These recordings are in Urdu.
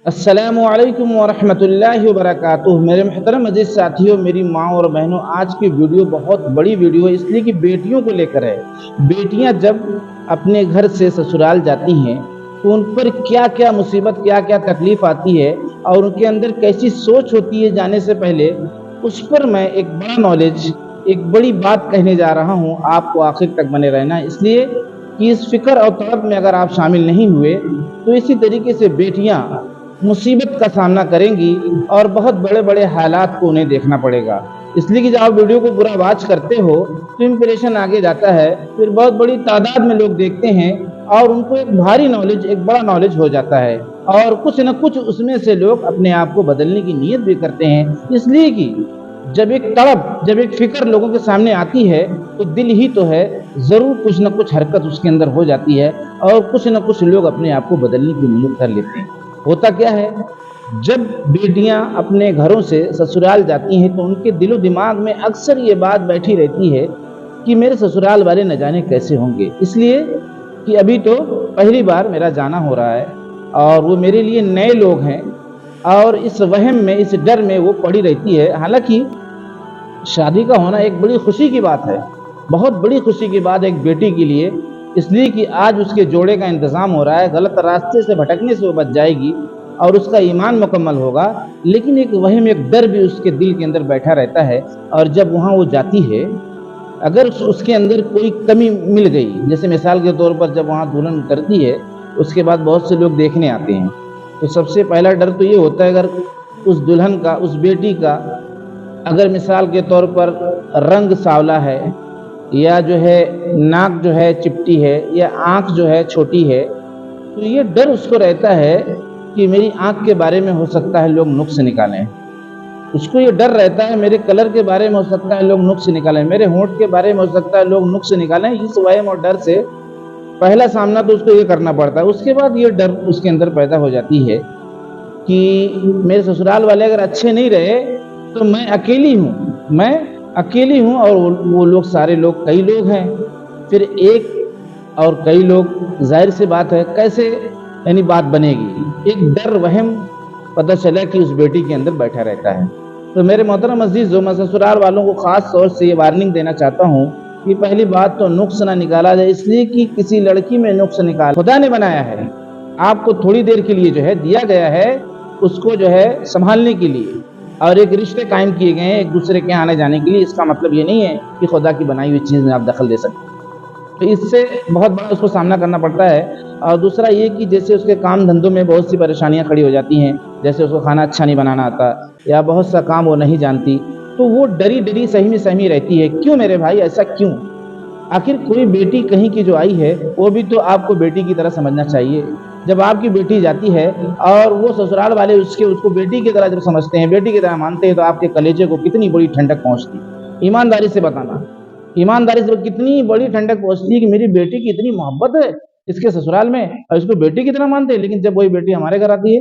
السلام علیکم ورحمۃ اللہ وبرکاتہ۔ میرے محترم عزیز ساتھیوں، میری ماں اور بہنوں، آج کی ویڈیو بہت بڑی ویڈیو ہے، اس لیے کہ بیٹیوں کو لے کر ہے۔ بیٹیاں جب اپنے گھر سے سسرال جاتی ہیں تو ان پر کیا کیا مصیبت، کیا کیا تکلیف آتی ہے اور ان کے اندر کیسی سوچ ہوتی ہے جانے سے پہلے، اس پر میں ایک بڑا نالج، ایک بڑی بات کہنے جا رہا ہوں۔ آپ کو آخر تک بنے رہنا، اس لیے کہ اس فکر اور طلب میں اگر آپ شامل نہیں ہوئے تو اسی طریقے سے بیٹیاں مصیبت کا سامنا کریں گی اور بہت بڑے بڑے حالات کو انہیں دیکھنا پڑے گا۔ اس لیے کہ جب آپ ویڈیو کو برا واچ کرتے ہو تو امپریشن آگے جاتا ہے، پھر بہت بڑی تعداد میں لوگ دیکھتے ہیں اور ان کو ایک بھاری نالج، ایک بڑا نالج ہو جاتا ہے اور کچھ نہ کچھ اس میں سے لوگ اپنے آپ کو بدلنے کی نیت بھی کرتے ہیں۔ اس لیے کہ جب ایک طلب، جب ایک فکر لوگوں کے سامنے آتی ہے تو دل ہی تو ہے، ضرور کچھ نہ کچھ حرکت اس کے اندر ہو جاتی ہے اور کچھ نہ کچھ لوگ اپنے آپ کو بدلنے کی نیت کر لیتے ہیں۔ ہوتا کیا ہے، جب بیٹیاں اپنے گھروں سے سسرال جاتی ہیں تو ان کے دل و دماغ میں اکثر یہ بات بیٹھی رہتی ہے کہ میرے سسرال والے نہ جانے کیسے ہوں گے، اس لیے کہ ابھی تو پہلی بار میرا جانا ہو رہا ہے اور وہ میرے لیے نئے لوگ ہیں اور اس وہم میں، اس ڈر میں وہ پڑی رہتی ہے۔ حالانکہ شادی کا ہونا ایک بڑی خوشی کی بات ہے، بہت بڑی خوشی کی بات ہے ایک بیٹی کے لیے، اس لیے کہ آج اس کے جوڑے کا انتظام ہو رہا ہے، غلط راستے سے بھٹکنے سے وہ بچ جائے گی اور اس کا ایمان مکمل ہوگا۔ لیکن ایک وہم، ایک ڈر بھی اس کے دل کے اندر بیٹھا رہتا ہے اور جب وہاں وہ جاتی ہے، اگر اس کے اندر کوئی کمی مل گئی، جیسے مثال کے طور پر جب وہاں دلہن اترتی ہے اس کے بعد بہت سے لوگ دیکھنے آتے ہیں، تو سب سے پہلا ڈر تو یہ ہوتا ہے، اگر اس دلہن کا، اس بیٹی کا اگر مثال کے طور پر رنگ سانولا ہے یا جو ہے ناک جو ہے چپٹی ہے یا آنکھ جو ہے چھوٹی ہے، تو یہ ڈر اس کو رہتا ہے کہ میری آنکھ کے بارے میں ہو سکتا ہے لوگ نقص نکالیں، اس کو یہ ڈر رہتا ہے میرے کلر کے بارے میں ہو سکتا ہے لوگ نقص نکالیں، میرے ہونٹ کے بارے میں ہو سکتا ہے لوگ نقص نکالیں۔ اس وہم اور ڈر سے پہلا سامنا تو اس کو یہ کرنا پڑتا ہے۔ اس کے بعد یہ ڈر اس کے اندر پیدا ہو جاتی ہے کہ میرے سسرال والے اگر اچھے نہیں رہے تو میں اکیلی ہوں، میں اکیلی ہوں اور وہ لوگ سارے لوگ، کئی لوگ ہیں، پھر ایک اور کئی لوگ، ظاہر سی بات ہے کیسے یعنی بات بنے گی۔ ایک ڈر، وہم پتہ چلا کہ اس بیٹی کے اندر بیٹھا رہتا ہے۔ تو میرے محترم عزیزو، میں سسرال والوں کو خاص طور سے یہ وارننگ دینا چاہتا ہوں کہ پہلی بات تو نقص نہ نکالا جائے، اس لیے کہ کسی لڑکی میں نقص نکال خدا نے بنایا ہے، آپ کو تھوڑی دیر کے لیے جو ہے دیا گیا ہے، اس کو جو ہے سنبھالنے کے لیے، اور ایک رشتے قائم کیے گئے ہیں ایک دوسرے کے آنے جانے کے لیے۔ اس کا مطلب یہ نہیں ہے کہ خدا کی بنائی ہوئی چیز میں آپ دخل دے سکتے، تو اس سے بہت بڑا اس کو سامنا کرنا پڑتا ہے۔ اور دوسرا یہ کہ جیسے اس کے کام دھندوں میں بہت سی پریشانیاں کھڑی ہو جاتی ہیں، جیسے اس کو کھانا اچھا نہیں بنانا آتا یا بہت سا کام وہ نہیں جانتی، تو وہ ڈری ڈری سہمی سہمی رہتی ہے۔ کیوں میرے بھائی، ایسا کیوں؟ آخر کوئی بیٹی کہیں کی جو آئی ہے وہ بھی تو آپ کو بیٹی کی طرح سمجھنا چاہیے۔ جب آپ کی بیٹی جاتی ہے اور وہ سسرال والے اس کو بیٹی کی طرح جب سمجھتے ہیں، بیٹی کی طرح مانتے ہیں، تو آپ کے کلیجے کو کتنی بڑی ٹھنڈک پہنچتی، ایمانداری سے بتانا، ایمانداری سے کتنی بڑی ٹھنڈک پہنچتی ہے کہ میری بیٹی کی اتنی محبت ہے اس کے سسرال میں اور اس کو بیٹی کی طرح مانتے ہیں۔ لیکن جب وہی بیٹی ہمارے گھر آتی ہے،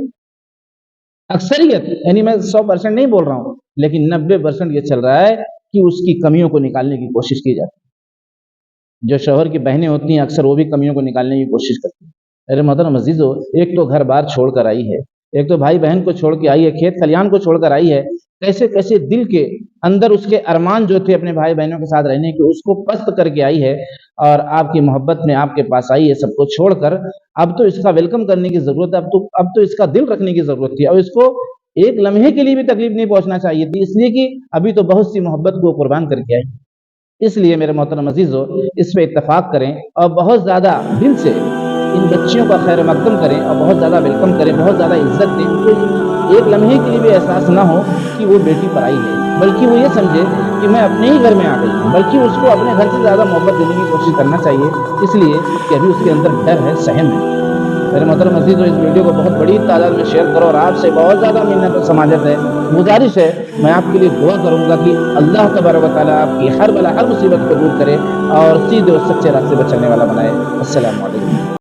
اکثریت، یعنی میں 100% نہیں بول رہا ہوں لیکن 90% یہ چل رہا ہے کہ اس کی کمیوں کو نکالنے کی کوشش کی جاتی ہے۔ جو شوہر کی بہنیں ہوتی ہیں اکثر وہ بھی کمیوں کو نکالنے کی کوشش کرتی ہیں۔ میرے محترم عزیزو، ایک تو گھر بار چھوڑ کر آئی ہے، ایک تو بھائی بہن کو چھوڑ کے آئی ہے، کھیت کھلیان کو چھوڑ کر آئی ہے، کیسے کیسے دل کے اندر اس کے ارمان جو تھے اپنے بھائی بہنوں کے ساتھ رہنے کے، اس کو پست کر کے آئی ہے اور آپ کی محبت میں آپ کے پاس آئی ہے سب کو چھوڑ کر۔ اب تو اس کا ویلکم کرنے کی ضرورت ہے، اب تو اس کا دل رکھنے کی ضرورت تھی اور اس کو ایک لمحے کے لیے بھی تکلیف نہیں پہنچنا چاہیے تھی، اس لیے کہ ابھی تو بہت سی محبت کو قربان کر کے آئی۔ اس لیے میرے محترم عزیزو، اس پہ اتفاق کریں اور بہت زیادہ دل سے ان بچیوں کا خیر مقدم کریں اور بہت زیادہ ویلکم کریں، بہت زیادہ عزت دیں۔ ان کو ایک لمحے کے لیے بھی احساس نہ ہو کہ وہ بیٹی پرائی ہے، بلکہ وہ یہ سمجھے کہ میں اپنے ہی گھر میں آ گئی ہوں، بلکہ اس کو اپنے گھر سے زیادہ محبت دینے کی کوشش کرنا چاہیے، اس لیے کہ ابھی اس کے اندر ڈر ہے، سہم ہے۔ میرے محترم عزیزو، اس ویڈیو کو بہت بڑی تعداد میں شیئر کرو اور آپ سے بہت زیادہ منت و سماجت ہے، گزارش ہے، میں آپ کے لیے دعا کروں گا کہ اللہ تبارک و تعالیٰ آپ کی ہر بلا، ہر مصیبت کو دور کرے اور سیدھے اور سچے راستے پر چلنے والا بنائے۔ السلام علیکم۔